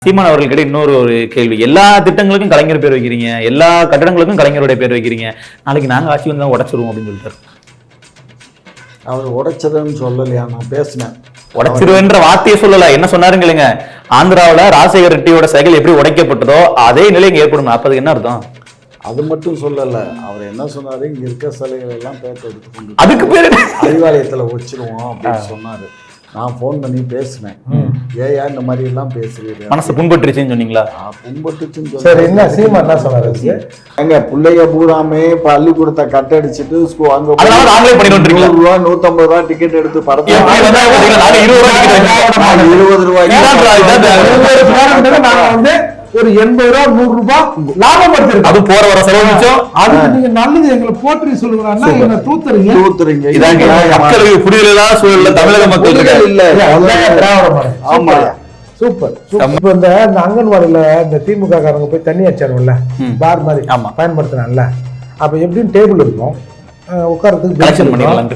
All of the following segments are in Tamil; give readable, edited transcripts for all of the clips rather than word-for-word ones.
சீமான் அவர்கள்கிட்ட இன்னொரு ஒரு கேள்வி, எல்லா திட்டங்களுக்கும் கலைஞர் பேர் வைக்கிறீங்க, எல்லா கட்டடங்களுக்கும் கலைஞருடைய பேர் வைக்கிறீங்க, நாளைக்கு நாங்க ஆட்சி வந்து உடைச்சிருவோம் அப்படின்னு சொல்லிட்டாரு. அவர் உடைச்சதுன்னு சொல்லலையா, நான் பேசினேன். உடைச்சிருவேன்ற வார்த்தையை சொல்லல, என்ன சொன்னாருங்க, ஆந்திராவில் ராஜசேகர் ரெட்டியோட சைக்கிள் எப்படி உடைக்கப்பட்டதோ அதே நிலை இங்க ஏற்படும். அப்போது என்ன அர்த்தம்? அது மட்டும் சொல்லல, அவர் என்ன சொன்னாரு, இங்க இருக்க சிலைகள் எல்லாம் பேர் எடுத்துக்கொண்டு அதுக்கு பேரு அறிவாலயத்துல வச்சிருவோம் அப்படின்னு சொன்னாரு. நான் போன் பண்ணி பேசினேன், ஏயா இந்த மாதிரி எல்லாம் பேசுறீங்க, மனசு புண்பட்டுருச்சுன்னு சொன்னீங்களா? புண்பட்டுச்சுன்னு சரி, என்ன சீமா என்ன சொன்னாரு? எங்க பிள்ளைய பூராமே பள்ளிக்கூடத்தை கட்டடிச்சிட்டு அங்க நாங்களே பண்ணிட்டு 150 ரூபா டிக்கெட் எடுத்து படத்தை 20 ரூபாய் ஒரு 80 ரூபா 100 ரூபாய் லாபம் எடுத்திருக்கு. அது போற வர செலவு மிச்சம். அதுக்கு நீங்க நல்லது எங்களை போற்றி சொல்லுவாங்கன்னா என்ன தூத்துறீங்க. இதாங்க மக்களுக்கு புரியல சூழல்ல தமிழக மக்கள் இல்ல ஆமா சூப்பர். இப்ப இந்த அங்கன்வாடியில இந்த திமுக காரங்க போய் தண்ணி அடிச்சானுல்ல, பார் மாதிரி பயன்படுத்தினான்ல, அப்ப எப்படியும் டேபிள் இருக்கும், உட்காரத்துக்கு கலெக்ஷன் பண்ணிடலாம்,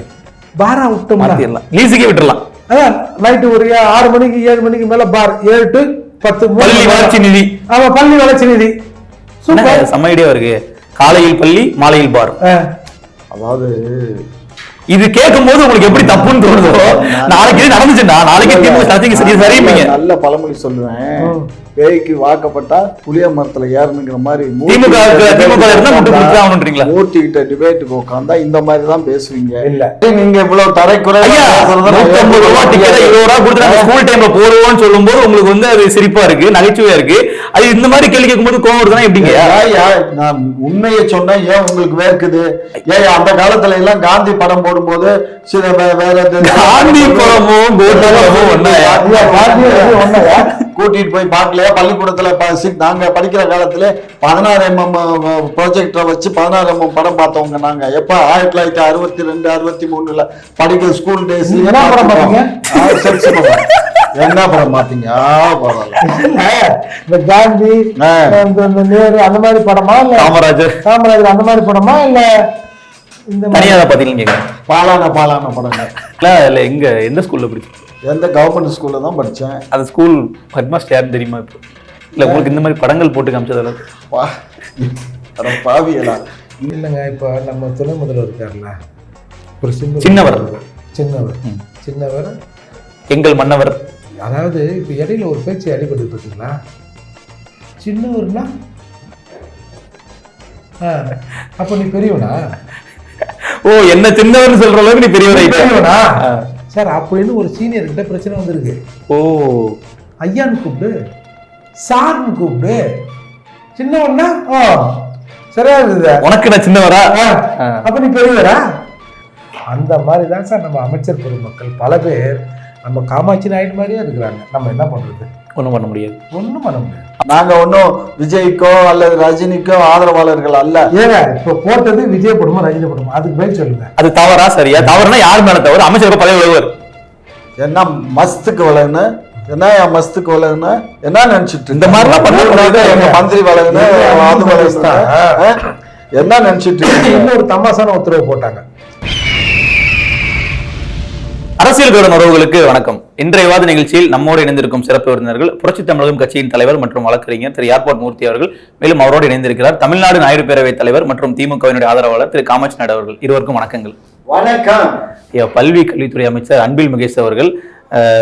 பாரா விட்டோம்னா லீஸுக்கே விட்டுறலாம். அதான் நைட்டு ஒரு 6 மணிக்கு 7 மணிக்கு மேல பார் 7 to 10 பள்ளி வளர்ச்சி நிதி. ஆமா, பள்ளி வளர்ச்சி நிதி. செம்ம ஐடியா இருக்கு. காலையில் பள்ளி மாலையில் பார். அதாவது இது கேட்கும் போது உங்களுக்கு எப்படி தப்புன்னு தோணுதோ, நாளைக்கு நடந்துச்சுன்னா நாளைக்கு சரிப்பீங்க. நல்ல பழமொழி சொல்லுவேன், பேய்க்கு வாக்கப்பட்டா புளிய மரத்துல ஏறணுங்கிற மாதிரி மூர்த்திகிட்ட டிபேட்டுக்கு உட்காந்தா இந்த மாதிரி தான் பேசுவீங்க. இல்ல நீங்க இவ்வளவு தரைக்குறை ஸ்கூல் டைம்ல போடுவோம்னு சொல்லும் போது உங்களுக்கு வந்து அது சிரிப்பா இருக்கு, நகைச்சுவையா இருக்கு. அது இந்த மாதிரி கேள்வி கேட்கும் போது கோவம் வருதுன்னா எப்படிங்க? நான் உண்மையை சொன்னா ஏன் உங்களுக்கு வேர்க்குது? ஏன் அந்த காலத்துல எல்லாம் காந்தி படம் போடும்போது சில வேற காந்தி படமும் கூட்டிட்டு போய் பார்க்கலையா? பள்ளிக்கூடத்துல நாங்க படிக்கிற காலத்துல 16mm ப்ராஜெக்டரை வச்சு 16mm படம் பார்த்தவங்க நாங்க. எப்ப 1962 63 படிக்கிற ஸ்கூல் டேஸ் என்ன படம் பாத்தீங்க? இந்த காந்தி நேரு அந்த மாதிரி படமா, இல்ல காமராஜர் அந்த மாதிரி படமா, இல்ல இந்த தனியாக பாத்தீங்க? பாலான படங்கள் இல்ல எங்க எந்த ஸ்கூல்ல படிச்சீங்க? எந்த கவர்மெண்ட் ஸ்கூல்ல தான் படிச்சேன். அந்த ஸ்கூல் ஹெட்மாஸ்டர் யாருன்னு தெரியுமா? இப்போ இல்ல உங்களுக்கு இந்த மாதிரி படங்கள் போட்டு காமிச்சதால பாவியலா இல்லைங்க. இப்போ நம்ம துணை முதல்வர் இருக்காருல்ல, ஒரு சின்னவர் எங்கள் மன்னவர். அதாவது இப்போ இடையில ஒரு பேச்சு அடிபட்டு பார்த்தீங்களா, சின்னவர்னா அப்போ நீ பெரியவனா? ஓ, என்ன சின்னவர்னு சொல்ற அளவுக்கு நீ பெரியவனா சார் அப்படின்னு ஒரு சீனியர் கிட்ட பிரச்சனை வந்திருக்கு. ஓ, ஐயான்னு கூப்பிடு, சார்னு கூப்பிடு, சின்னவன்னா சரியா இருக்குது. உனக்கு நான் சின்னவரா, அப்ப நீ பெரியவரா? அந்த மாதிரி தான் சார் நம்ம அமைச்சர் பெருமக்கள் பல பேர் நம்ம காமாட்சி நாயுடு மாதிரியே இருக்கிறாங்க. நம்ம என்ன பண்றது? ஒன்றும் பண்ண முடியாது. நாங்க ஒன்னும் விஜய்க்கோ அல்லது ரஜினிக்கோ ஆதரவாளர்கள் அல்ல. ஏங்க இப்ப போட்டது விஜய் படமா ரஜினி படமா, அதுக்கு மேல் சொல்லுங்க. அது தவறா சரியா? தவறுனா யார் மேல தவறு? அமைச்சர் பழைய விளைவர் என்ன மஸ்துக்கு விளையுன்னு, என்ன மஸ்துக்கு விளையுன்னு என்ன நினைச்சிட்டு இந்த மாதிரிலாம் பண்ணக்கூடாது. எங்க மந்திரி விளையுன்னு என்ன நினைச்சிட்டு இன்னொரு தமாசான உத்தரவு போட்டாங்க. அரசியல் கருடன் உறவுகளுக்கு வணக்கம். இன்றைய விவாத நிகழ்ச்சியில் நம்மோடு இணைந்திருக்கும் சிறப்பு விருந்தினர்கள் புரட்சி தமிழகம் கட்சியின் தலைவர் மற்றும் வழக்கறிஞர் திரு ஏர்போர்ட் மூர்த்தி அவர்கள். மேலும் அவரோடு இணைந்திருக்கிறார் தமிழ்நாடு நாயுடு பேரவைத் தலைவர் மற்றும் திமுகவினுடைய ஆதரவாளர் திரு காமாட்சி நாயுடு அவர்கள். இருவருக்கும் வணக்கங்கள். வணக்கம். பல்வி கல்வித்துறை அமைச்சர் அன்பில் மகேஷ் அவர்கள்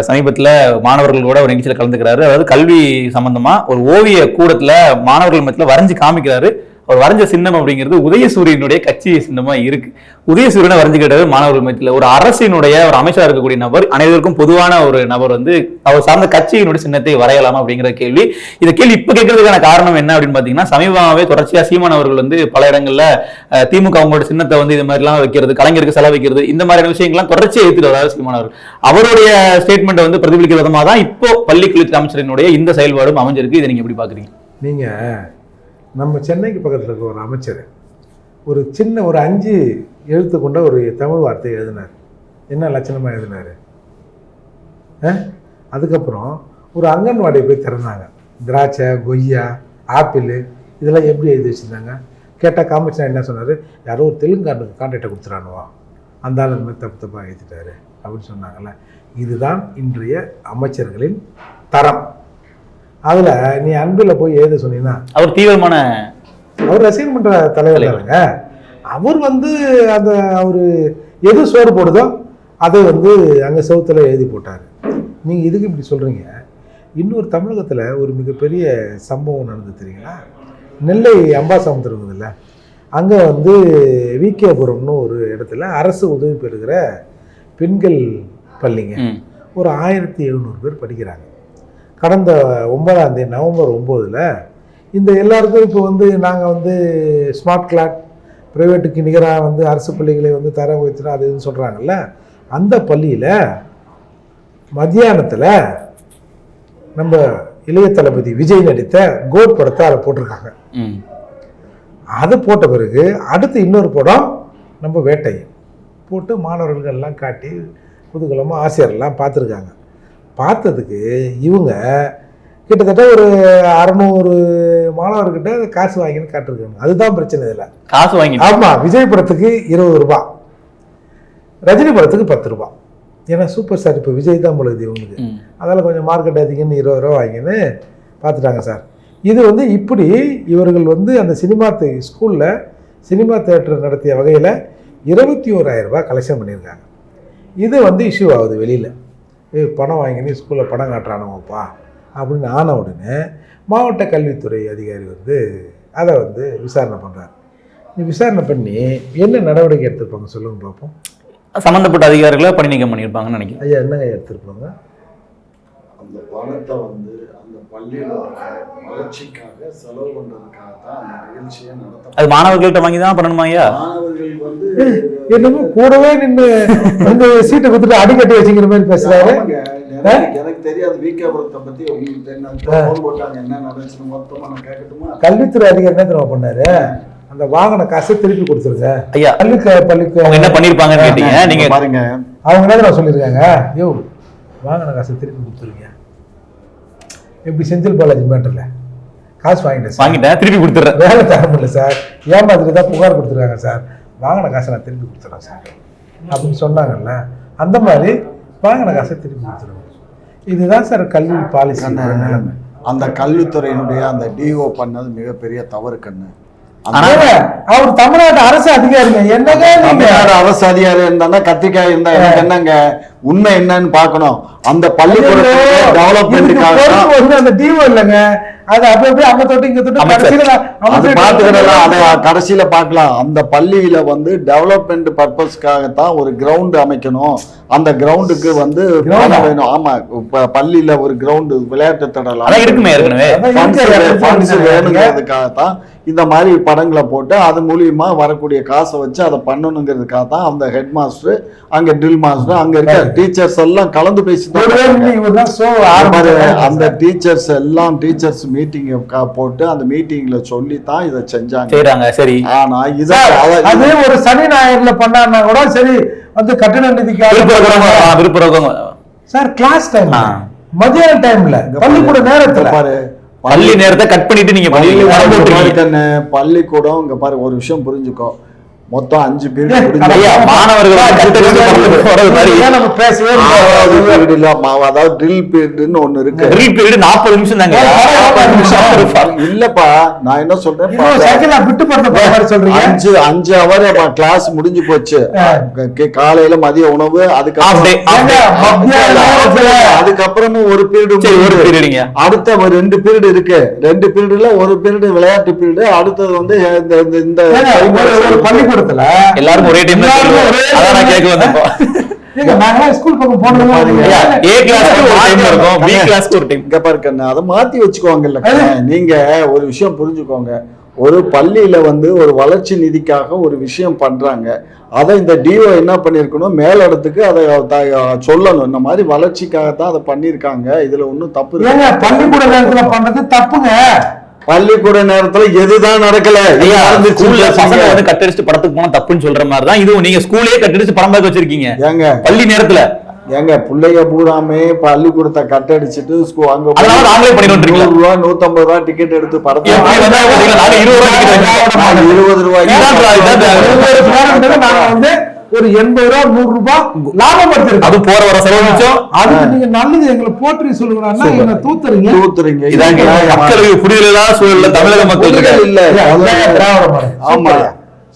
சமீபத்தில் மாணவர்களோட ஒரு நிகழ்ச்சியில் கலந்துக்கிறாரு. அதாவது கல்வி சம்பந்தமா ஒரு ஓவிய கூடத்துல மாணவர்கள் மத்தியில் வரைஞ்சு காமிக்கிறாரு. அவர் வரைஞ்ச சின்னம் அப்படிங்கிறது உதயசூரியனுடைய கட்சி சின்னமா இருக்கு. உதயசூரியனை வரைஞ்சுக்கிட்டது மாணவர்கள் மத்தியில் ஒரு அரசினுடைய ஒரு அமைச்சராக இருக்கக்கூடிய நபர், அனைவருக்கும் பொதுவான ஒரு நபர் வந்து அவர் சார்ந்த கட்சியினுடைய சின்னத்தை வரையலாமா அப்படிங்கிற கேள்வி. இந்த கேள்வி இப்ப கேட்கறதுக்கான காரணம் என்ன அப்படின்னு பாத்தீங்கன்னா, சமீபமாவே தொடர்ச்சியா சீமான் அவர்கள் வந்து பல இடங்கள்ல திமுக அவங்களோட சின்னத்தை வந்து இது மாதிரி எல்லாம் வைக்கிறது, கலைஞருக்கு செலவு வைக்கிறது, இந்த மாதிரியான விஷயங்கள்லாம் தொடர்ச்சியா எடுத்துட்டு வராது சீமான் அவர்கள். அவருடைய ஸ்டேட்மெண்ட் வந்து பிரதிபலிக்கிற விதமாக தான் இப்போ பள்ளிக்கல்வித்துறை அமைச்சரினுடைய இந்த செயல்பாடும் அமைஞ்சிருக்கு. இதை நீங்க எப்படி பாக்குறீங்க? நீங்க நம்ம சென்னைக்கு பக்கத்தில் இருக்க ஒரு அமைச்சர் ஒரு சின்ன ஒரு 5 எழுத்து கொண்ட ஒரு தமிழ் வார்த்தை எழுதினார். என்ன லட்சணமாக எழுதினார்? அதுக்கப்புறம் ஒரு அங்கன்வாடியை போய் திறந்தாங்க. திராட்சை, கொய்யா, ஆப்பிள் இதெல்லாம் எப்படி எழுதி வச்சுருந்தாங்க கேட்டால் காமிச்சா என்ன சொன்னார்? யாரோ ஒரு தெலுங்கானுக்கு கான்ட்ராக்டை கொடுத்துறானுவா, அந்த ஆள் அந்த மாதிரி தப்பு தப்பாக எழுதிட்டாரு அப்படின்னு சொன்னாங்கல்ல. இதுதான் இன்றைய அமைச்சர்களின் தரம். அதுல நீ அன்பில் போய் எழுத சொன்னீங்கன்னா அவர் தீவிரமான அவர் ரசிகர் மன்ற தலைவர் தானுங்க. அவர் வந்து அந்த அவர் எது சோறு போடுதோ அதை வந்து அங்கே செவுத்துல எழுதி போட்டார். நீங்கள் இதுக்கு இப்படி சொல்கிறீங்க. இன்னொரு தமிழகத்தில் ஒரு மிகப்பெரிய சம்பவம் நடந்தது தெரியுங்களா? நெல்லை அம்பாசமுத்திரம் இருக்குதுல்ல, அங்கே வந்து விகேபுரம்னு ஒரு இடத்துல அரசு உதவி பெறுகிற பெண்கள் பள்ளிங்க, ஒரு 1700 பேர் படிக்கிறாங்க. கடந்த 9ஆம் தேதி நவம்பர் 9 இந்த எல்லாருக்கும் இப்போ வந்து நாங்கள் வந்து ஸ்மார்ட் கிளாட் ப்ரைவேட்டுக்கு நிகராக வந்து அரசு பள்ளிகளை வந்து தர உயர்த்தினா அது இதுன்னு சொல்கிறாங்கல்ல, அந்த பள்ளியில் மத்தியானத்தில் நம்ம இளைய தளபதி விஜய் நடித்த கோட் படத்தை அதை போட்டிருக்காங்க. அது போட்ட பிறகு அடுத்து இன்னொரு படம் நம்ம வேட்டை போட்டு மாணவர்கள்லாம் காட்டி குதூகலமாக ஆசிரியர்லாம் பார்த்துருக்காங்க. பார்த்ததுக்கு இவங்க கிட்டத்தட்ட ஒரு 600 மாணவர்கிட்ட காசு வாங்கின்னு காட்டிருக்காங்க. அதுதான் பிரச்சனை. இதில் காசு வாங்கி, ஆமாம், விஜய் படத்துக்கு 20 ரூபா, ரஜினி படத்துக்கு 10 ரூபா. ஏன்னா சூப்பர் ஸ்டார் இப்போ விஜய் தான் பொழுது இவங்களுக்கு, அதனால் கொஞ்சம் மார்க்கெட் அதிகம்னு 20 ரூபா வாங்கின்னு பார்த்துட்டாங்க சார். இது வந்து இப்படி இவர்கள் வந்து அந்த சினிமா ஸ்கூலில் சினிமா தேட்டர் நடத்திய வகையில் 21,000 ரூபாய் கலெக்ஷன் பண்ணியிருக்காங்க. இது வந்து இஷ்யூ ஆகுது வெளியில். பணம் வாங்கினு ஸ்கூலில் பணம் காட்டுறானுவப்பா அப்படின்னு ஆன உடனே மாவட்ட கல்வித்துறை அதிகாரி வந்து அதை வந்து விசாரணை பண்ணுறாரு. விசாரணை பண்ணி என்ன நடவடிக்கை எடுத்திருப்பாங்க சொல்லுங்க பார்ப்போம். சம்பந்தப்பட்ட அதிகாரிகளை பணி நீக்கம் பண்ணியிருப்பாங்கன்னு நினைக்கிறேன். ஐயா என்னங்க எடுத்திருப்பாங்க? அந்த பணத்தை வந்து அந்த பள்ளியோட வளர்ச்சிக்காக செலவு பண்றதுக்காக தான் அந்த நிகழ்ச்சியை நடத்த. அது மாணவர்கள்ட்ட வாங்கி தான் பண்ணணுமா ஐயா? மாணவர்கள் வந்து என்னமோ கூடவே நின்று வந்து சீட்டை கொடுத்துட்டு அடிக்கட்டி வச்சுக்கிற மாதிரி பேசுறாரு. எனக்கு தெரியாது விகேபுரத்தை பத்தி. உங்களுக்கு என்ன போன் போட்டாங்க, என்ன நடந்துச்சுன்னு மொத்தமா நான் கேட்கட்டுமா? கல்வித்துறை அதிகாரி என்ன தெரியுமா பண்ணாரு? அந்த வாங்கின காசை திருப்பி கொடுத்துருங்க ஐயா. பள்ளிக்கு அவங்க என்ன பண்ணிருப்பாங்கன்னு கேட்டீங்க நீங்க பாருங்க. அவங்க என்ன தெரியுமா சொல்லியிருக்காங்க? யோ வாங்கின காசை திருப்பி கொடுத்துருங்க. எப்படி செந்தில் பாலாஜி மேட்டர்ல காசு வாங்கிட்டேன் திருப்பி கொடுத்துட்றேன், வேலை தர முடியல சார், ஏமாத்திட்டு தான் புகார் கொடுத்துருக்காங்க சார், வாங்கின காசை நான் திருப்பி கொடுத்துட்றேன் சார் அப்படின்னு சொன்னாங்கல்ல. அந்த மாதிரி வாங்கின காசை திருப்பி கொடுத்துருவோம். இதுதான் சார் கல்வி பாலிசி. அந்த கல்வித்துறையினுடைய அந்த டிஓ பண்ணது மிகப்பெரிய தவறு கண்ணு. அவர் தமிழ்நாட்டு அரசு அதிகாரிங்க. என்னங்க தமிழ்நாடு அரசு அதிகாரி இருந்தா கத்திரிக்காய் இருந்தா எனக்கு என்னங்க உண்மை என்னன்னு பாக்கணும். அந்த பள்ளிக்கூடத்துக்கு டெவலப்மெண்ட்டுக்காக அந்த டிஓ இல்லைங்க, அது அப்படியே அங்க தொட்டு இங்க தொட்டு பாத்துக்கலாம், அதை கடைசியில பாக்கலாம். அந்த பள்ளியில வந்து டெவலப்மெண்ட் பர்பஸ்க்காகத்தான் ஒரு கிரவுண்ட் அமைக்கணும். அந்த கிரவுண்டுக்கு வந்து வேணும். ஆமா, பள்ளியில ஒரு கிரவுண்டு விளையாட்டு தடலாம் வேணுங்கிறதுக்காகத்தான் இந்த மாதிரி படங்களை போட்டு அது மூலியமா வரக்கூடிய காசை வச்சு அதை பண்ணணுங்கிறதுக்காக தான் அந்த ஹெட் மாஸ்டர், அங்க ட்ரில் மாஸ்டர், அங்க இருக்க டீச்சர்ஸ் எல்லாம் கலந்து பேசி அந்த டீச்சர்ஸ் எல்லாம் டீச்சர்ஸ் மீட்டிங் போட்டு அந்த மீட்டிங்ல சொல்லி தான் இதை செஞ்சாங்க. சரி, ஆனா இத அதே ஒரு சனி ஞாயிறுல பண்ணான்னா கூட சரி வந்து கட்டண நிதிக்கு சார் கிளாஸ் டைம் மதியான டைம்ல பள்ளிக்கூட நேரத்துல பாரு, பள்ளி நேரத்தை கட் பண்ணிட்டு நீங்க பள்ளிக்கூடம் இங்க பாரு. ஒரு விஷயம் புரிஞ்சுக்கோ, மொத்தம் 5 பீரியட் மாணவர்கள் அதாவது ட்ரில் பீரியட்னு ஒண்ணு இருக்கு. ட்ரில் பீரியட் 40 நிமிஷம் தாங்க. இல்லப்பா, நான் என்ன சொல்றேன், 5 ஹவர் கிளாஸ் முடிஞ்சு போச்சு. காலையில மதிய உணவு, அதுக்கப்புறமும் ஒரு பீரியட், அடுத்த 2 பீரியட் இருக்கு. 2 பீரியட்ல ஒரு பீரியட் விளையாட்டு பீரியட், அடுத்தது வந்து இந்த பள்ளிக்கூட எல்லாரும் ஒரே டைம் அதான் கேட்க வந்தப்போ அதை மாத்தி வச்சுக்கோங்கல்ல. நீங்க ஒரு விஷயம் புரிஞ்சுக்கோங்க, ஒரு பள்ளியில வந்து ஒரு வளர்ச்சி நிதிக்காக ஒரு விஷயம் பண்றாங்க. அதை இந்த டிஓ என்ன பண்ணிருக்கணும், மேலிடத்துக்கு அதை சொல்லணும். இந்த மாதிரி வளர்ச்சிக்காகத்தான் அதை பண்ணிருக்காங்க, இதுல ஒன்னும் தப்பு இல்லை. பள்ளிக்கூட நேரத்துல பண்றது தப்புங்க. பள்ளிக்கூட நேரத்துல எதுதான் நடக்கல, பசங்க வந்து கட்டடிச்சு படத்துக்கு போனா தப்புன்னு சொல்ற மாதிரிதான் இதுவும். நீங்க ஸ்கூலே கட்டடிச்சு படம் பார்க்க வச்சிருக்கீங்க ஏங்க பள்ளி நேரத்துல. ஏங்க பிள்ளைங்க பூராமே பள்ளிக்கூடத்தை கட்டடிச்சுட்டு அங்க 150 ரூபா டிக்கெட் எடுத்து படத்தை 20 ரூபாய் ஒரு 80 ரூபா 100 ரூபாய் லாபம் எடுத்திருக்கு. அது போற வர செலவு அதுக்கு நீங்க நல்லது எங்களை போற்றி சொல்லுங்கன்னா என்ன தூத்துறீங்க. இதாங்க மக்களுக்கு புரியல சூழல்ல தமிழக மக்கள் இல்ல. ஆமா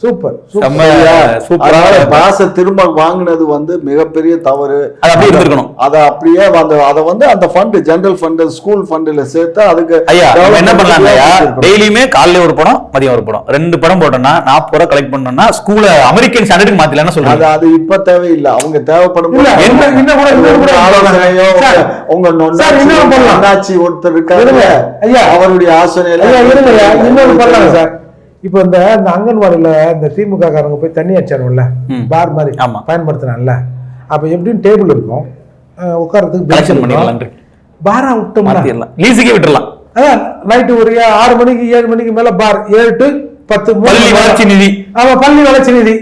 சூப்பர் சூப்பர். பாச திரும்ப வாங்கினது வந்து மிகப்பெரிய தவறு. அது அப்படியே இருக்கணும். அதை அப்படியே அதை வந்து அந்த ஃபண்ட் ஜெனரல் ஃபண்ட் ஸ்கூல் ஃபண்ட்ல சேர்த்து அதுக்கு ஐயா என்ன பண்ணலாங்க ஐயா, டெய்லியுமே காலையில ஒரு படம் மதியம் ஒரு படம் 2 படம் போட்டோம்னா 40 ரூபாய் கலெக்ட் பண்ணோம்னா ஸ்கூல அமெரிக்கன் ஸ்டாண்டர்டுக்கு மாத்தலன்னு சொல்றாங்க. அது இப்ப தேவையில்லை. அவங்க தேவைப்படும் அண்ணாச்சி ஒருத்தர் இருக்காரு அவருடைய ஆசனையில சார். இப்ப இந்த அங்கன்வாடியில இந்த திமுக காரங்க போய் தண்ணி அடிச்சானுல்ல பார் மாதிரி பயன்படுத்தினான்ல, அப்ப எப்படின்னு டேபிள் இருக்கும் உட்கார்றதுக்கு பாரா விட்டோம்னா லீஸுக்கே விட்டுறலாம். அதான் நைட்டு ஒரு 6 மணிக்கு 7 மணிக்கு மேல பார் 7 to 10 பள்ளி வளர்ச்சி நிதி. ஆமா பள்ளி வளர்ச்சி நிதி.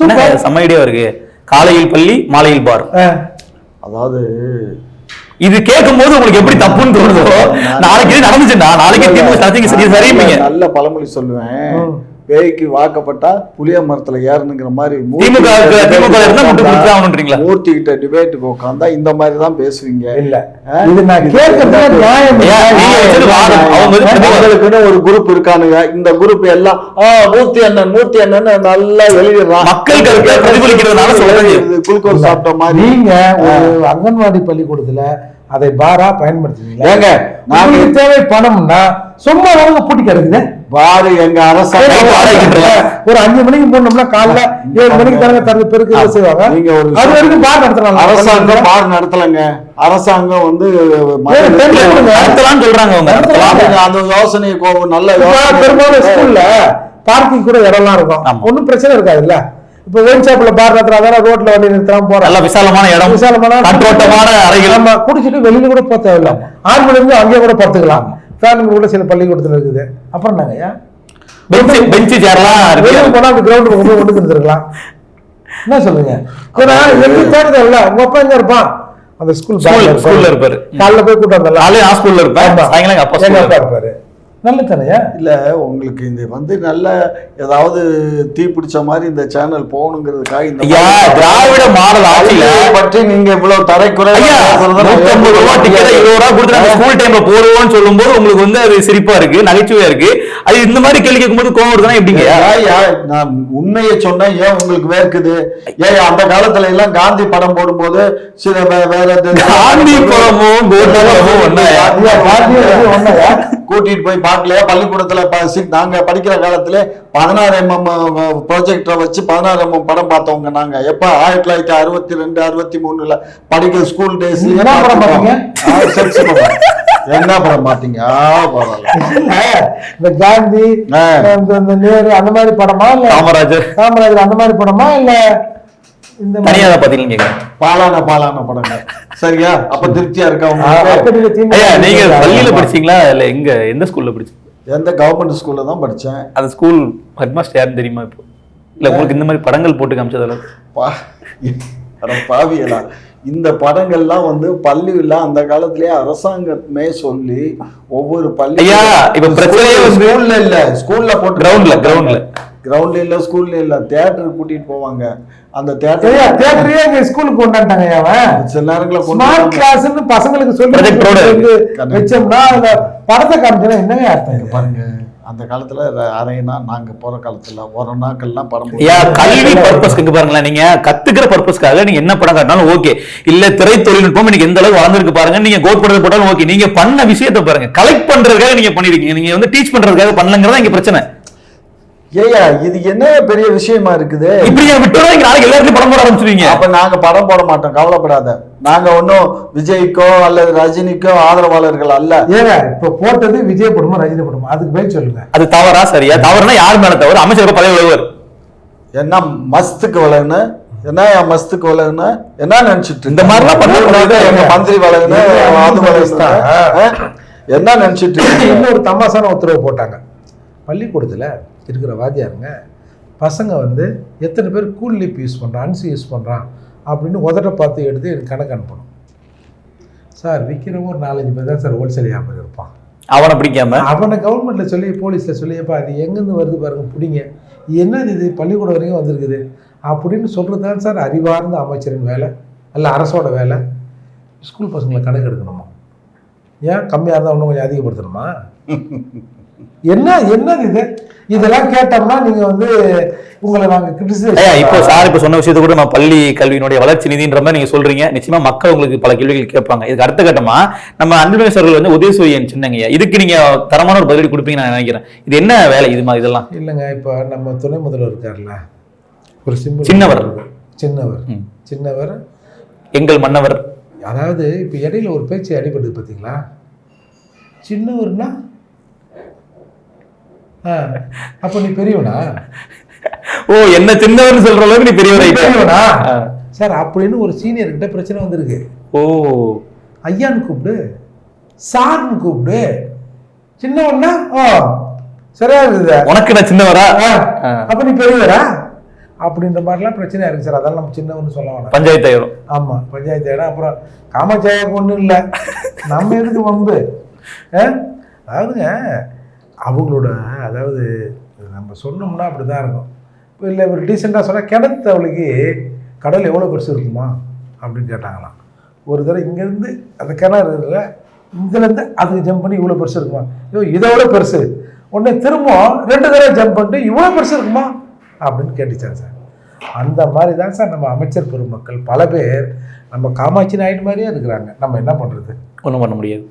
செம்ம ஐடியா இருக்கு. காலையில் பள்ளி மாலையில் பார். அதாவது இது கேட்கும் போது உங்களுக்கு எப்படி தப்புன்னு தோணுதோ, நாளைக்கு நடந்துச்சுன்னா நாளைக்கு சரியுங்க. நல்ல பழமொழி சொல்லுவேன், பேய்க்கு வாக்கப்பட்டா புளிய மரத்துல ஏறணுங்கிற மாதிரி மூர்த்தி கிட்ட டிபேட்டுக்கு உட்காந்தா இந்த மாதிரி தான் பேசுவீங்க. இல்ல இது நான் அவங்களுக்குன்னு ஒரு குரூப் இருக்கானுங்க. இந்த குரூப் எல்லாம் மூர்த்தி அண்ணன் நல்லா எழுதிடுறான். மக்களுக்கு பிரதிபலிக்கிறதுனால குளுக்கோஸ் சாப்பிட்ட மாதிரி. நீங்க ஒரு அங்கன்வாடி பள்ளிக்கூடத்துல அதை பாரா பயன்படுத்துவீங்க. தேவை பணம்னா சும்மா பூட்டி கிடக்குது பாரு. எங்க அரசாங்கம் ஒரு 5 மணிக்கு போனோம்னா காலைல 7 மணிக்கு தரங்க பெருக்கு செய்வாங்க. நீங்க ஒரு அது வரைக்கும் பார் நடத்தலாம். அரசாங்கம் பார் நடத்தலங்க. அரசாங்கம் வந்து சொல்றாங்க அந்த யோசனை நல்ல பெரும்பாலும் ஸ்கூல்ல பார்க்கிங் கூட இடம்லாம் இருக்கும், ஒன்னும் பிரச்சனை இருக்காது இல்ல. இப்ப ஒயின் ஷாப்ல பார் நடத்துறாங்க, ரோட்ல வண்டி நிறுத்தலாம் போறோம், நல்ல விசாலமான இடம், விசாலமான அறைகள், நம்ம குடிச்சிட்டு வெளியில கூட போக தேவையில்லை. 6 மணிக்கு அங்கேயே கூட படுத்துக்கலாம். ஃபேனுக்கு கூட சில பள்ளிக்கூடத்துல இருக்குது. அப்புறம் என்னங்கய்யா பெஞ்சு சேர்லாம் வெளியே போனா அந்த கிரவுண்டுக்கு போய் ஒன்று இருந்திருக்கலாம். என்ன சொல்லுங்க, எங்க தேடுதல் இல்ல. உங்க அப்பா எங்க இருப்பான்? அந்த ஸ்கூல்ல இருப்பாரு. காலைல போய் கூட்டம் வந்தலாம், ஸ்கூல்ல இருப்பேன், சாயங்காலம் அப்பா இருப்பாரு. நல்ல தானையா? இல்ல உங்களுக்கு இந்த வந்து நல்ல ஏதாவது தீ பிடிச்ச மாதிரி இந்த சேனல் போகணுங்கிறதுக்காக இந்த திராவிட மாடல் ஆட்சியில பற்றி நீங்க இவ்வளவு தரைக்குறை ஸ்கூல் டைம்ல போடுவோம்னு சொல்லும் போது உங்களுக்கு வந்து அது சிரிப்பா இருக்கு, நகைச்சுவையா இருக்கு. அது இந்த மாதிரி கேள்வி கேட்கும் போது கோவம் வருதுன்னா எப்படிங்க? நான் உண்மையை சொன்னா ஏன் உங்களுக்கு வேர்க்குது? ஏன் அந்த காலத்துல எல்லாம் காந்தி படம் போடும்போது சில வேற காந்தி படமும் கூட்டிட்டு போய் பார்க்கலையா? பள்ளிக்கூடத்துல நாங்க படிக்கிற காலத்துல 16mm ப்ரொஜெக்டரை வச்சு 16mm படம் பார்த்தவங்க நாங்க. எப்ப 1962 63 படிக்கிற ஸ்கூல் டேஸ். என்ன படம் பாத்தீங்க? இந்த காந்தி நேரு அந்த மாதிரி படமா இல்ல காமராஜர் அந்த மாதிரி படமா இல்ல இந்த தனியாக பாத்தீங்க? பாலான படங்க. சரியா? அப்ப திருப்தியா இருக்கா? நீங்க பள்ளியில படிச்சீங்களா இல்ல எங்க எந்த ஸ்கூல்ல படிச்சீங்க? எந்த கவர்மெண்ட் ஸ்கூல்ல தான் படிச்சேன். அந்த ஸ்கூல் ஹெட்மாஸ்டர் யாருன்னு தெரியுமா? இப்போ இல்ல உங்களுக்கு இந்த மாதிரி படங்கள் போட்டு காமிச்சதால பாவியலா இந்த படங்கள்லாம் வந்து பள்ளியில அந்த காலத்திலேயே அரசாங்கமே சொல்லி ஒவ்வொரு பள்ளி இப்ப பிரச்சனையே ஸ்கூல்ல இல்ல, ஸ்கூல்ல போட்டு கிரவுண்ட்ல இல்ல ஸ்கூல்ல இல்ல தியேட்டருக்கு கூட்டிட்டு போவாங்க. அந்த தியேட்டரே ஸ்கூலுக்கு கொண்டாண்டாங்க. சில நேரங்கள ஸ்மார்ட் கிளாஸ்னு பசங்களுக்கு சொல்லி வச்சோம்னா அந்த படத்தை காமிச்சா என்னங்க அர்த்தம் பாருங்க. அந்த காலத்துல அரைனா நாங்க போற காலத்துல ஒரு நாட்கள்லாம் படம் கல்வி பர்பஸ்க்கு பாருங்களேன். நீங்க கத்துக்கிற பர்பஸ்க்காக நீங்க என்ன படம் காட்டினாலும் ஓகே, இல்ல திரை தொழில்நுட்பம் இன்னைக்கு எந்த அளவுக்கு வளர்ந்துருக்கு பாருங்க. நீங்க கோட் பண்றது போட்டாலும் ஓகே, நீங்க பண்ண விஷயத்தை பாருங்க. கலெக்ட் பண்றதுக்காக நீங்க பண்ணிருக்கீங்க, நீங்க வந்து டீச் பண்றதுக்காக பண்ணலங்கிறதா இங்க பிரச்சனை. ஏயா இது என்ன பெரிய விஷயமா இருக்குது? இப்படியா விட்டோம் நாளைக்கு எல்லாருக்கும் படம் போட ஆரம்பிச்சிருவீங்க. அப்ப நாங்க படம் போட மாட்டோம், கவலைப்படாத. நாங்க ஒன்னும் விஜய்க்கோ அல்லது ரஜினிக்கோ ஆதரவாளர்கள் அல்ல. ஏங்க இப்ப போட்டது விஜய் படமா ரஜினி படமா? அதுக்கு போய் சொல்லுங்க. அது தவறா சரியா? தவறுனா யார் மேல தவறு? அமைச்சர் பதவி விலகுவார். என்ன மஸ்துக்கு விலகுன்னு என்ன மஸ்துக்கு விலகுன்னு என்ன நினைச்சிட்டு இந்த மாதிரிலாம் பண்ணக்கூடாது. எங்க மந்திரி விலகுன்னு என்ன நினைச்சிட்டு இன்னொரு தமாசான உத்தரவு போட்டாங்க. பள்ளிக்கூடத்துல இருக்கிற வாத்தியாருங்க பசங்க வந்து எத்தனை பேர் கூல் லிப் யூஸ் பண்ணுறான், அன்சி யூஸ் பண்ணுறான் அப்படின்னு உதட்ட பார்த்து எடுத்து எனக்கு கணக்கு அனுப்பணும். சார் விற்கிறவங்க ஒரு 4-5 பேர் தான் சார் ஹோல்சேல் வியாபாரம் இருப்பான். அவனை பிடிக்காம அவனை கவர்மெண்ட்டில் சொல்லி போலீஸில் சொல்லியப்பா அது எங்கேருந்து வருது பாருங்க பிடிங்க. என்னது இது பள்ளிக்கூடம் வரைக்கும் வந்திருக்குது அப்படின்னு சொல்கிறது தான் சார் அறிவார்ந்த அமைச்சரின் வேலை, அல்ல அரசோட வேலை. ஸ்கூல் பசங்களை கணக்கு எடுக்கணுமா? ஏன் கம்மியாக இருந்தால் இன்னும் கொஞ்சம் அதிகப்படுத்தணுமா? என்னது இது? இதெல்லாம் கேட்டோம்னா நீங்க வந்து உங்களை நாங்க கிரிட்டிசைஸ். இப்போ சார் இப்போ சொன்ன விஷயத்தை கூட நம்ம பள்ளி கல்வியினுடைய வளர்ச்சி நிதின்ற மாதிரி நீங்க சொல்றீங்க. நிச்சயமா மக்கள் உங்களுக்கு பல கேள்விகள் கேட்பாங்க. இதுக்கு அடுத்த கட்டமா நம்ம அன்புமணி அவர்கள் வந்து உதயசூரியன் சின்னங்க, இதுக்கு நீங்க தரமான ஒரு பதிலடி கொடுப்பீங்கன்னு நான் நினைக்கிறேன். இது என்ன வேலை இது மாதிரி இதெல்லாம்? இல்லைங்க, இப்போ நம்ம துணை முதல்வர் இருக்கார்ல, ஒரு சிம்பிள் சின்னவர் சின்னவர் எங்கள் மன்னவர். அதாவது இப்போ இடையில ஒரு பேச்சு அடிபடுது பார்த்தீங்களா? சின்னவர்னா அப்ப நீ பெரியவனா? ஓ, என்ன சின்னவர் சொல்ற அளவுக்கு நீ பெரியவனா சார் அப்படின்னு ஒரு சீனியர் கிட்ட பிரச்சனை வந்திருக்கு. ஓ, ஐயான்னு கூப்பிடு, சார்னு கூப்பிடு, சின்னவன்னா சரியா இருக்குது. உனக்கு நான் சின்னவரா? அப்ப நீ பெரியவரா அப்படின்ற மாதிரிலாம் பிரச்சனை இருக்கு சார். அதெல்லாம் நம்ம சின்னவன்னு சொல்ல வேணாம், பஞ்சாயத்து ஆயிரும். ஆமா, பஞ்சாயத்து ஆயிடும். அப்புறம் காமச்சாயாக்கு ஒன்றும் இல்லை, நம்ம எதுக்கு வம்பு? அதாவதுங்க அவங்களோட, அதாவது நம்ம சொன்னோம்னா அப்படி தான் இருக்கும். இப்போ இல்லை ஒரு டீசெண்டாக சொன்னால், கிணத்தவளுக்கு கடல் எவ்வளோ பெருசு இருக்குமா அப்படின்னு கேட்டாங்களாம். ஒரு தடவை இங்கேருந்து அந்த கிணறு இல்லை, இதுலேருந்து அதுக்கு ஜம்ப் பண்ணி இவ்வளோ பெருசு இருக்குமா? ஐயோ இதோட பெருசு. உடனே திரும்ப 2 தடவை ஜம்ப் பண்ணிட்டு இவ்வளோ பெருசு இருக்குமா அப்படின்னு கேட்டுச்சாங்க சார். அந்த மாதிரி தான் சார் நம்ம அமைச்சர் பெருமக்கள் பல பேர் நம்ம காமாட்சி நாயுடு மாதிரியே இருக்கிறாங்க. நம்ம என்ன பண்ணுறது? ஒன்றும் பண்ண முடியாது.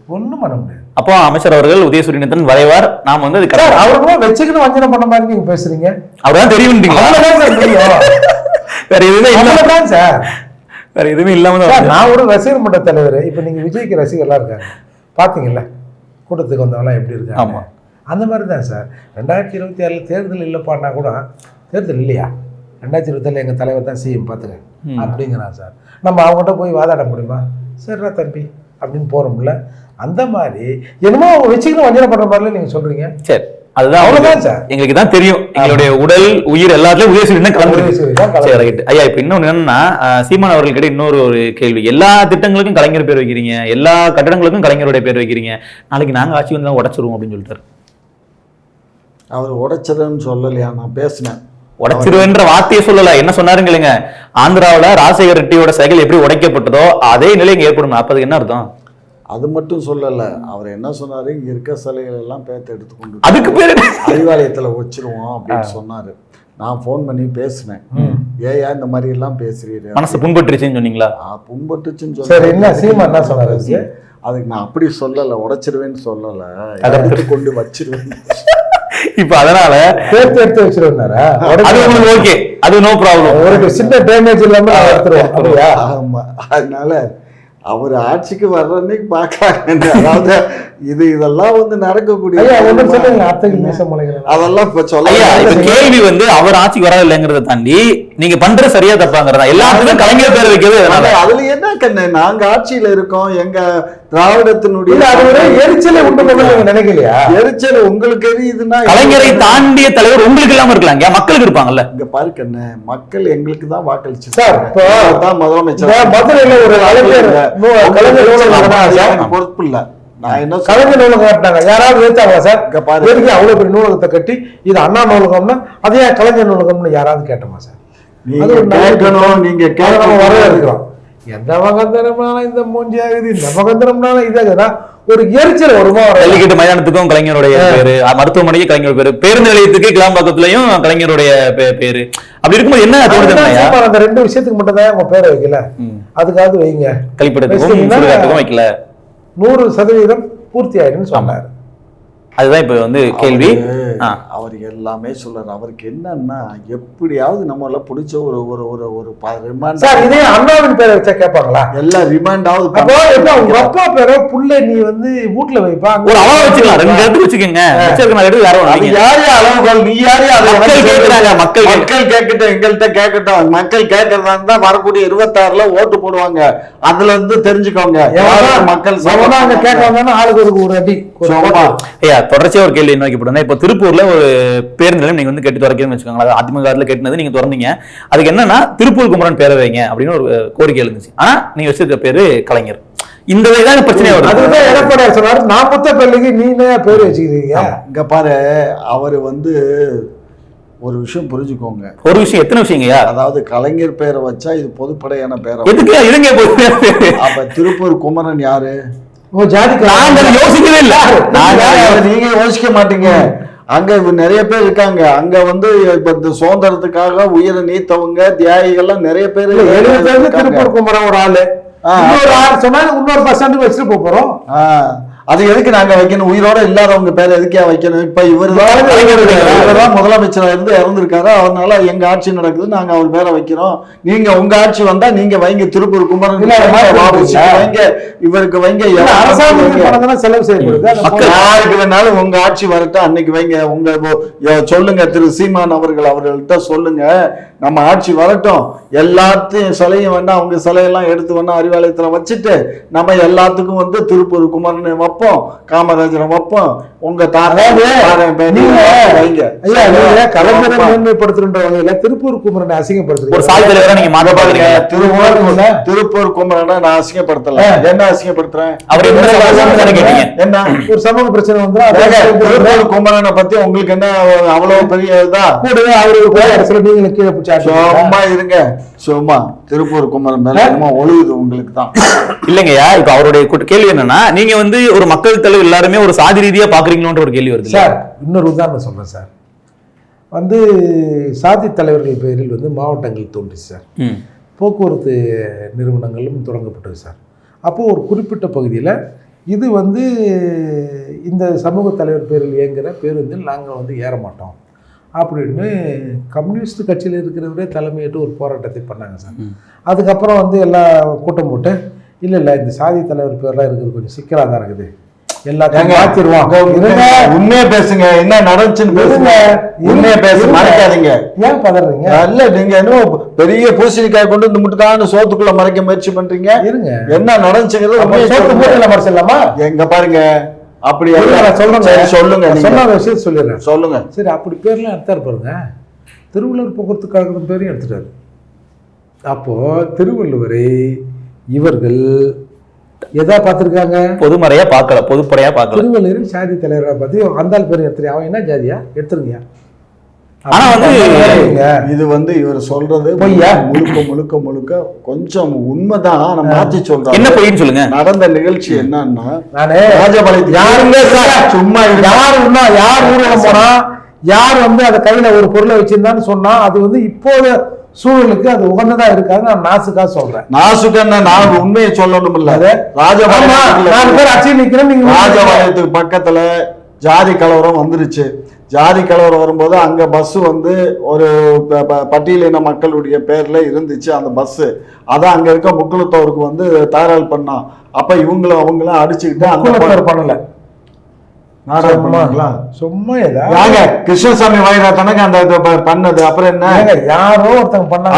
அப்போ அமைச்சர் அவர்கள் உதயசூரியன் வரைவார். நாம வந்து அவர்களும் வச்சுக்கணும் வஞ்சனம் பண்ண மாதிரி நீங்க பேசுறீங்க. அவர்தான் தெரியும். வேற எதுவுமே இல்ல சார், வேற எதுவுமே இல்லாம நான் ஒரு ரசிகர் மன்ற தலைவர். இப்ப நீங்க விஜய்க்கு ரசிகர்லாம் இருக்காங்க பாத்தீங்கல்ல, கூட்டத்துக்கு வந்தவங்களாம் எப்படி இருக்காங்க? ஆமா, அந்த மாதிரி தான் சார். 2026 தேர்தல் இல்லைப்பான்னா கூட, தேர்தல் இல்லையா 2027 எங்கள் தலைவர் தான் சிஎம் பார்த்துக்க அப்படிங்கிறான் சார். நம்ம அவங்ககிட்ட போய் வாதாட முடியுமா? சரிடா தம்பி அப்படின்னு போகிறோம்ல. அந்த மாதிரி என்னமோ அவங்க வச்சுக்கணும் வஞ்சனை பண்ணுற மாதிரிலாம் நீங்கள் சொல்கிறீங்க. சரி, அதுதான் அவ்வளோதான் சார். எங்களுக்கு தான் தெரியும், எங்களுடைய உடல் உயிர் எல்லாத்துலயும் உதயசூரியன் கலந்து. ஐயா, இப்ப இன்னொன்னு என்னன்னா, சீமான் அவர்கள்கிட்ட இன்னொரு ஒரு கேள்வி. எல்லா திட்டங்களுக்கும் கலைஞர் பேர் வைக்கிறீங்க, எல்லா கட்டடங்களுக்கும் கலைஞருடைய பேர் வைக்கிறீங்க, நாளைக்கு நாங்க ஆட்சி வந்து உடைச்சிருவோம் அப்படின்னு சொல்லிட்டாரு. அவர் உடைச்சதுன்னு சொல்லலையா? நான் பேசினேன். உடைச்சிருவேன்ற வார்த்தையை சொல்லல, என்ன சொன்னாருங்க இல்லைங்க, ஆந்திராவில் ராஜசேகர் ரெட்டியோட சைக்கிள் எப்படி உடைக்கப்பட்டதோ அதே நிலை இங்க ஏற்படும். அப்ப என்ன அர்த்தம்? அது மட்டும் சொல்லல, அவர் என்ன சொன்னாரு, இங்க இருக்க சிலைகள் எல்லாம் பேத்து எடுத்துக்கொண்டு அதுக்கு பேரு அறிவாலயத்துல வச்சிருவோம் அப்படின்னு சொன்னாரு. நான் போன் பண்ணி பேசினேன், ஏயா இந்த மாதிரி எல்லாம் பேசுறீங்க, மனசு புண்பட்டுருச்சுன்னு சொன்னீங்களா? புண்பட்டுச்சுன்னு சொன்னாரு. அதுக்கு நான் அப்படி சொல்லல, உடைச்சிருவேன்னு சொல்லல, எடுத்து கொண்டு வச்சிருவேன். இப்ப அதனால எடுத்து வச்சிருவாரா? அது உங்களுக்கு ஓகே, அது நோ ப்ராப்ளம், ஒரு சின்ன டேமேஜ் இல்லாம எடுத்துருவோம். ஆமா, அதனால அவர் ஆட்சிக்கு வர்ற அன்னைக்கு பார்க்கலாங்க. அதாவது இதெல்லாம் வந்து நடக்கக்கூடிய அதெல்லாம் இப்ப சொல்ல. கேள்வி வந்து அவர் ஆட்சிக்கு வராது இல்லைங்கிறத தாண்டி நீங்க பண்றது சரியா தப்பாங்கிறதா? எல்லாத்துக்கும் கலைஞர் பேர் வைக்கிறது. அதுல என்ன கண்ணு, நாங்க ஆட்சியில இருக்கோம், எங்க திராவிடத்தினுடைய எரிச்சலை உண்டு பண்ண நினைக்கலையா? எரிச்சல் உங்களுக்கு எரியுதுன்னா கலைஞரை தாண்டிய தலைவர் உங்களுக்கு இல்லாம இருக்கலாம், மக்களுக்கு இருப்பாங்கல்ல. இங்க பாரு கண்ணு, மக்கள் எங்களுக்கு தான் வாக்களிச்சு சார். முதலமைச்சர் மதுரையில ஒரு பொறுப்பு இல்ல, நான் என்ன கலைஞர் நூலகம் கட்டினாங்க, யாராவது ஏத்தாங்களா சார்? அவ்வளவு பெரிய நூலகத்தை கட்டி இது அண்ணா நூலகம்னா அதே கலைஞர் நூலகம்னு யாராவது கேட்டோமா சார்? நீங்க வரவேற்கிறோம். எந்த மகந்தரம்னால இந்த மூஞ்சி ஆகுது, இந்த மகந்தரம்னால இதாகுதா, ஒரு எரிச்சல் வருமா? ஜல்லிக்கட்டு மைதானத்துக்கும் கலைஞருடைய பேரு, மருத்துவமனைக்கு கலைஞர் பேரு, பேருந்து நிலையத்துக்கு கிளாம்பாக்கத்துலயும் கலைஞருடைய பேரு. அப்படி இருக்கும்போது என்ன அந்த 2 விஷயத்துக்கு மட்டும் தான் உங்க பேரை வைக்கல, அதுக்காவது வைங்க. கழிப்பிடத்துக்கும் வைக்கல, 100% பூர்த்தி ஆயிடுன்னு சொன்னாரு. அதுதான் இப்ப வந்து கேள்வி. அவர் எல்லாமே சொல்றாரு. அவருக்கு என்னன்னா, எப்படியாவது நம்மள பிடிச்ச ஒரு ஒரு ஒரு ஒரு ரிமாண்ட். சார், இதே அண்ணாவின் பேரை வச்சா கேட்பாங்களா? எல்லா ரிமாண்டாவது. அப்போ என்ன உங்க அப்பா பேரை புள்ள நீ வந்து வீட்டுல வைப்பா, ஒரு அளவு வச்சுக்கலாம், 2 இடத்துக்கு வச்சுக்கோங்க. யாரு அளவுகள், நீ யாரு? அதை கேட்கிறாங்க மக்கள். மக்கள் கேட்கட்டும், எங்கள்கிட்ட கேட்கட்டும். மக்கள் கேட்கறதா இருந்தா வரக்கூடிய 26ல ஓட்டு போடுவாங்க, அதுல இருந்து தெரிஞ்சுக்கோங்க. மக்கள் கேட்கறாங்கன்னா ஆளுக்கு ஒரு அடி. தொடர்ச்சியா ஒரு கேள்வி என்ன வைக்கப்படும், இப்போ திருப்பூர்ல ஒரு பேருந்து நிலையம் நீங்க வந்து கட்டி திறக்கணும்னு வச்சுக்கோங்களா, அதிமுக கட்டினது நீங்க திறந்தீங்க, அதுக்கு என்னன்னா திருப்பூர் குமரன் பேரை வைங்க அப்படின்னு ஒரு கோரிக்கை எழுந்துச்சு. ஆனா நீங்க வச்சிருக்க பேரு கலைஞர். இந்த வகையான பிரச்சனை வருது. அதுதான் எடப்பாடி சொன்னாரு, நான் புத்த பள்ளிக்கு நீனே பேர் வச்சுக்கிறீங்க. இங்க பாரு, அவரு வந்து ஒரு விஷயம் புரிஞ்சுக்கோங்க. ஒரு விஷயம், எத்தனை விஷயங்கய்யா? அதாவது கலைஞர் பேரை வச்சா இது பொதுப்படையான பேரை. எதுக்கு இருங்க? அப்ப திருப்பூர் குமரன் யாரு? யோசிக்கவே இல்ல. நீங்க யோசிக்க மாட்டீங்க. அங்க நிறைய பேர் இருக்காங்க. அங்க வந்து இப்ப இந்த சுதந்திரத்துக்காக உயிரை நீத்தவங்க தியாகிகள்லாம் நிறைய பேர். திருப்பூர் குமரன் ஒரு ஆளு சொன்னா இன்னொரு பஸ் ஸ்டாண்டுக்கு வச்சுட்டு போறோம். அது எதுக்கு நாங்க வைக்கணும்? உயிரோட இல்லாதவங்க பேர் எதுக்கே வைக்கணும்? இப்ப இவர்தான் முதலமைச்சரா இருந்து இறந்துருக்காரு, அதனால எங்க ஆட்சி நடக்குது, நாங்க அவர் பேரை வைக்கிறோம். நீங்க உங்க ஆட்சி வந்தா நீங்க வைங்க, திருப்பூர் குமரன் வைங்க, இவருக்கு வைங்க. அரசாங்கம் செலவு செய்யப்படுது. யாருக்கு வேணாலும் உங்க ஆட்சி வரட்டும், அன்னைக்கு வைங்க. உங்க சொல்லுங்க, திரு சீமான் அவர்கள்ட்ட சொல்லுங்க, நம்ம ஆட்சி வரட்டும், எல்லாத்தையும் சிலையும் வேணா அவங்க சிலையெல்லாம் எடுத்து வேணா அறிவாலயத்துல வச்சுட்டு நம்ம எல்லாத்துக்கும் வந்து திருப்பூர் குமரனை வைப்போம், காமராஜரை வைப்போம். உங்க கலைஞரை மேன்மைப்படுத்துற வகையில திருப்பூர் குமரனை அசிங்கப்படுத்துறீங்க. திருப்பூர் குமரனை நான் அசிங்கப்படுத்தல. என்ன அசிங்கப்படுத்துறேன்? என்ன ஒரு சமூக பிரச்சனை வந்து திருப்பூர் குமரனை பத்தி உங்களுக்கு என்ன அவ்வளவு பெரிய இதா? கூடவே அவரு நீங்களும் கீழே சும்மா இருங்க. சும்மா திருப்பூர் குமரன் மேல ஒழுகுது உங்களுக்கு தான் இல்லைங்கய்யா. இப்ப அவருடைய கேள்வி என்னன்னா, நீங்க வந்து ஒரு மக்கள் தலைவர் எல்லாருமே ஒரு சாதி ரீதியா பாக்குறீங்களோன்ற ஒரு கேள்வி வருது சார். இன்னொரு உதாரணம் சொல்றேன் சார். வந்து சாதி தலைவர்கள் பேரில் வந்து மாவட்டங்கள் தோன்றுச்சு சார். போக்குவரத்து நிறுவனங்களும் தொடங்கப்பட்டது சார். அப்போது ஒரு குறிப்பிட்ட பகுதியில் இது வந்து இந்த சமூக தலைவர் பேரில் இயங்குகிற பேருந்தில் நாங்கள் வந்து ஏற மாட்டோம் அப்படின்னு கம்யூனிஸ்ட் கட்சியில் இருக்கிறவரே தலைமையேற்று ஒரு போராட்டத்தை பண்ணாங்க சார். அதுக்கப்புறம் வந்து எல்லா கூட்டம் போட்டு இல்லை இந்த சாதி தலைவர் பேர்லாம் இருக்குது கொஞ்சம் சிக்கலாக தான் இருக்குது, எல்லாத்தையும் மாத்திடுவாங்க. உண்மையே பேசுங்க, என்ன நடந்துச்சுன்னு பேசுங்க, உண்மையே பேச மறைக்காதீங்க. ஏன் பதறீங்க? இல்ல நீங்க என்ன பெரிய பூசணிக்காய் கொண்டு இந்த முட்டுக்கான சோத்துக்குள்ள மறைக்க முயற்சி பண்றீங்க. இருங்க, என்ன நடந்துச்சுங்கிறது மறைச்சிடலாமா? எங்க பாருங்க, அப்படி சொல்லுங்க, விஷயம் சொல்லிடுறேன், சொல்லுங்க. சரி, அப்படி பேர்லாம் எடுத்தாரு பாருங்க. திருவள்ளுவர் போக்குவரத்து கழகத்தின் பேரையும் எடுத்துட்டாரு. அப்போ திருவள்ளுவரை இவர்கள் எதா பார்த்துருக்காங்க? பொதுமறையா பார்க்கல, பொதுப்படையா பார்க்கல. திருவள்ளுவர் சாதி தலைவரை பத்தி அந்த பேர் எடுத்துரு, அவன் என்ன ஜாதியா எடுத்துருங்க. ஆனா வந்து இது வந்து இவர் சொல்றது பொய்யா? முழுக்க முழுக்க முழுக்க கொஞ்சம் உண்மைதான். நான் மாத்தி சொல்றேன். என்ன பொய்ன்னு சொல்லுங்க. நடந்த நிகழ்ச்சி என்னன்னா, நானே சும்மா யார் ஊர்வலம் போனா, யார் வந்து அதை கையில ஒரு பொருளை வச்சிருந்தான்னு சொன்னா அது வந்து இப்போது சூழலுக்கு அது உகந்ததா இருக்காது. நான் நாசுக்கா சொல்றேன். நாசுக்கன்னா நான் உண்மையை சொல்லணும் இல்ல. ராஜபாளையத்துக்கு பக்கத்துல ஜாதி கலவரம் வந்துருச்சு. ஜாதி கலவரம் வரும்போது அங்க பஸ் வந்து ஒரு பட்டியலின மக்களுடைய பேர்ல இருந்துச்சு அந்த பஸ். அதான் அங்க இருக்க முக்குளத்தோருக்கு வந்து தகராறு பண்ணா. அப்ப இவங்களும் அவங்களும் அடிச்சுக்கிட்டு அந்த பண்ணல. சும்மா ஏதாவது கிருஷ்ணசாமி வயிறா தனக்கு அந்த பண்ணது. அப்புறம் என்ன, யாரோ ஒருத்தவங்க பண்ணாங்க.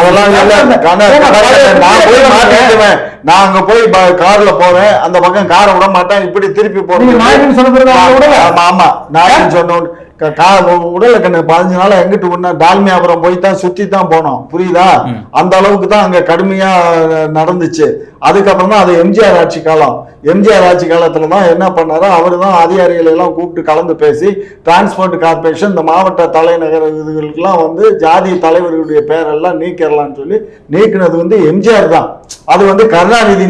நான் அங்க போய் கார்ல போறேன், அந்த பக்கம் காரை விட மாட்டேன், இப்படி திருப்பி போறேன். ஆமா, நான் சொன்ன உடல கண்ணு 15 நாள் எங்கிட்டு ஒண்ணு டால்மியாபுரம் போய் தான் சுத்தி தான் போனோம். புரியுதா? அந்த அளவுக்கு தான் அங்க கடுமையா நடந்துச்சு. அதுக்கப்புறம் தான் அது எம்ஜிஆர் ஆட்சி காலம். எம்ஜிஆர் ஆட்சி காலத்துல தான் என்ன பண்ணாரோ அவரு தான் அதிகாரிகளை எல்லாம் கூப்பிட்டு கலந்து பேசி டிரான்ஸ்போர்ட் கார்பரேஷன் இந்த மாவட்ட தலைநகர இதுகளுக்கெல்லாம் வந்து ஜாதி தலைவர்களுடைய பேரெல்லாம் நீக்கிடலாம்னு சொல்லி நீக்கினது வந்து எம்ஜிஆர் தான். அது வந்து கருணாநிதி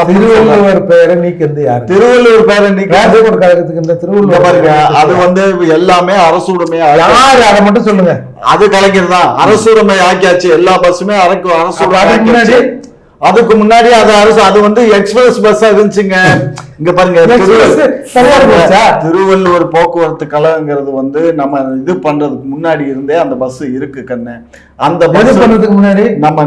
திருவள்ளுவர் பெயரை நீக்கிறது யாரு? திருவள்ளுவர் பெயரை நீக்கிறதுக்கு திருவள்ளுவர் பாருங்க, அது வந்து எல்லாமே அரசுடைமையா. யாரு அதை மட்டும் சொல்லுங்க. அது கலைஞர் தான் அரசுடைமை ஆக்கியாச்சு. எல்லா பஸ்ஸுமே அரசு. அதுக்கு முன்னாடி அது அரசு, அது வந்து எக்ஸ்பிரஸ் பஸ் இருந்துச்சுங்க. இங்க பாருங்க, திருவள்ளுவர் போக்குவரத்து கழகங்கிறது வந்து நம்ம இது பண்றதுக்கு முன்னாடி இருந்தே அந்த பஸ் இருக்கு கண்ணு. அந்த பஸ் பண்றதுக்கு முன்னாடி நம்ம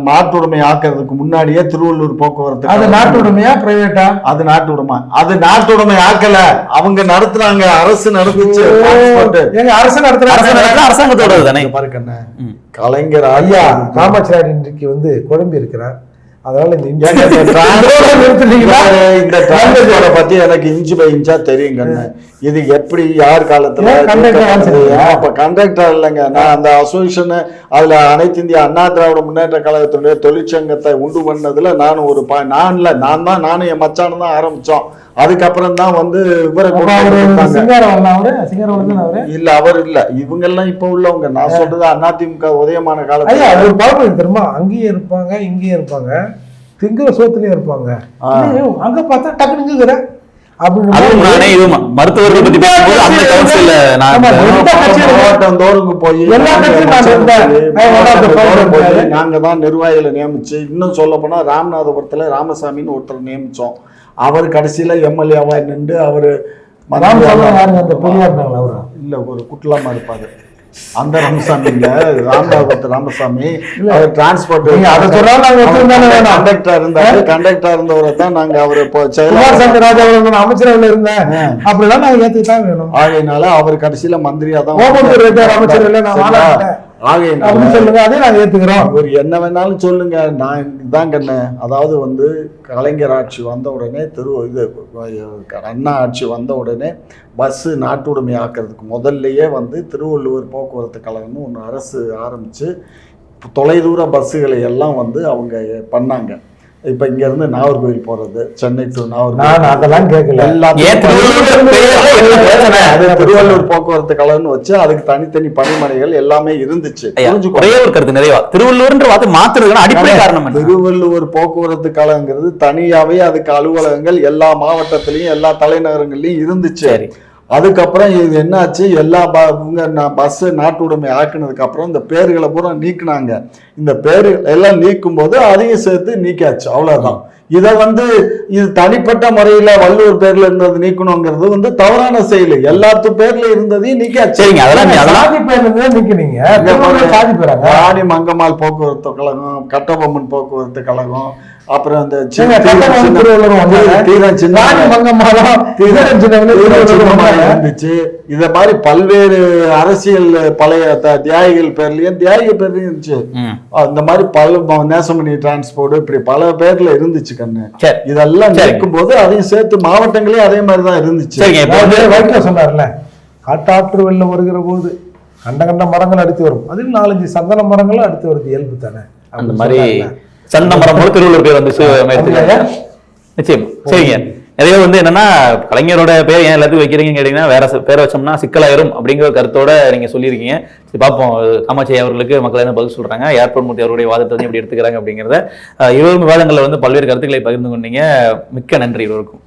நாட்டுடைமை ஆக்குறதுக்கு முன்னாடியே திருவள்ளுவர் போக்குவரத்து. அது நாட்டுடைமையா பிரைவேட்டா? அது நாட்டுடைமை. அது நாட்டுடைமை ஆக்கல, அவங்க நடத்துறாங்க. அரசு நடந்துச்சு. அரசு நடத்துறாங்க, அரசாங்கத்தோட தானே. பாருங்க கலைஞர் ஐயா காமராஜர் இன்றைக்கு வந்து குழம்பி இருக்கிறார். அதனால இந்த இந்த டிரான்ஸ்போர்ட்டை பத்தி எனக்கு இன்ச்சு பை இன்ச்சா தெரியுங்க. இது எப்படி யார் காலத்துல அப்ப கண்டக்டர் இல்லைங்க, நான் அந்த அசோசியேஷன் அதுல அனைத்து இந்திய அண்ணா திராவிட முன்னேற்ற கழகத்தினுடைய தொழிற்சங்கத்தை உண்டு பண்ணதுல நானும் ஒரு நானும் என் மச்சானும் தான் ஆரம்பிச்சோம். அதுக்கப்புறம் தான் வந்து இல்ல அவர் இல்ல இவங்க எல்லாம் இப்ப உள்ளவங்க. நான் சொல்றது அதிமுக உதயமான காலத்துல தெரியுமா, அங்கேயும் இருப்பாங்க இங்கேயும் இருப்பாங்க, திங்கிற சோத்துலயும் இருப்பாங்க. அங்க பார்த்தா டக்குனுங்கிற மருத்துவர்கள் பத்தி மாவட்டம் தோறுக்கு போய் நாங்க தான் நிர்வாகிகளை நியமிச்சு, இன்னும் சொல்ல போனா ராமநாதபுரத்துல ராமசாமின்னு ஒருத்தர் நியமிச்சோம். அவர் கடைசியில எம்எல்ஏவா நின்று அவரு இல்ல ஒரு குட்டலாமா இருப்பாரு அந்த ராமசாமி இல்ல, ராமநாதபுரத்து ராமசாமி. அவர் டிரான்ஸ்போர்ட் கண்டக்டர் இருந்தாரு. கண்டக்டர் இருந்தவரை தான் நாங்க அவரு அமைச்சரவையில் இருந்தேன் அப்படிலாம் நாங்க ஏத்துதான் வேணும். ஆகையினால அவர் கடைசியில மந்திரியா தான் இவர் என்ன வேணாலும் சொல்லுங்க, நான் இதான் கண்ணு. அதாவது வந்து கலைஞர் ஆட்சி வந்த உடனே அண்ணா ஆட்சி வந்த உடனே பஸ்ஸு நாட்டுடைமை ஆக்கிறதுக்கு முதல்லயே வந்து திருவள்ளுவர் போக்குவரத்து கழகம்னு ஒன்று அரசு ஆரம்பிச்சு தொலைதூர பஸ்ஸுகளை எல்லாம் வந்து அவங்க பண்ணாங்க. இப்ப இங்க இருந்து நாகர்கோவில் போறது, சென்னை டு நாகர்கோவில், அதெல்லாம் கேட்கல. திருவள்ளூர் போக்குவரத்து கழகம்னு வச்சு அதுக்கு தனித்தனி பணிமனைகள் எல்லாமே இருந்துச்சு. ஒரே ஒரு கருத்து நிறைவா, திருவள்ளூர்ன்ற வார்த்தை மாத்துறதுக்கு அடிப்படை காரணம் திருவள்ளூர் போக்குவரத்து கழகங்கிறது தனியாவே அதுக்கு அலுவலகங்கள் எல்லா மாவட்டத்திலையும் எல்லா தலைநகரங்கள்லயும் இருந்துச்சு. அதுக்கப்புறம் இது என்னாச்சு, எல்லா பஸ் நாட்டுடைமை ஆக்குனதுக்கு அப்புறம் இந்த பேர்களை பூரா நீக்கினாங்க. இந்த பேர்கள் எல்லாம் நீக்கும் போது அதையும் சேர்த்து நீக்காச்சு, அவ்வளவுதான். இதை வந்து இது தனிப்பட்ட முறையில வள்ளுவர் பேர்ல இருந்தது நீக்கணுங்கிறது வந்து தவறான செயல். எல்லாத்து பேர்ல இருந்ததையும் நீக்காச்சு. ராணி மங்கம்மாள் போக்குவரத்து கழகம், கட்டபொம்மன் போக்குவரத்து கழகம், அப்புறம் அந்த இருந்துச்சு. இத மாதிரி பல்வேறு அரசியல் பழைய தியாகிகள் பேர்லயும் தியாகிகள் பேர்லயும் இருந்துச்சு. இந்த மாதிரி பல நேசமணி டிரான்ஸ்போர்ட் இப்படி பல பேர்ல இருந்துச்சு கண்ணு. இதெல்லாம் கேட்கும் போது அதையும் சேர்த்து மாவட்டங்களே அதே மாதிரிதான் இருந்துச்சு. சொன்னார்ல, காட்டாற்று வெள்ளம் வருகிற போது கண்ட கண்ட மரங்கள் அடுத்து வரும், அதில் 4-5 சந்தன மரங்களும் அடுத்து வருது, இயல்பு தானே. அந்த மாதிரி சந்த மரம் போல திருவள்ளுவர் பேர் வந்து நிச்சயம். சரிங்க, நிறைய வந்து என்னன்னா கலைஞரோட பேர் ஏன் எல்லாத்துக்கும் வைக்கிறீங்கன்னு கேட்டீங்கன்னா, வேற பேரை வச்சோம்னா சிக்கலாயிரும் அப்படிங்கிற ஒரு கருத்தோட நீங்க சொல்லியிருக்கீங்க. சரி, பார்ப்போம் காமாட்சி அவர்களுக்கு மக்கள் என்ன பதில் சொல்றாங்க, ஏர்போர்ட் மூர்த்தி அவருடைய வாதத்தை வந்து எப்படி எடுத்துக்கிறாங்க அப்படிங்கிறத. இருவரும் விவாதங்களில் வந்து பல்வேறு கருத்துக்களை பகிர்ந்து கொண்டீங்க. மிக்க நன்றி இருவருக்கும்.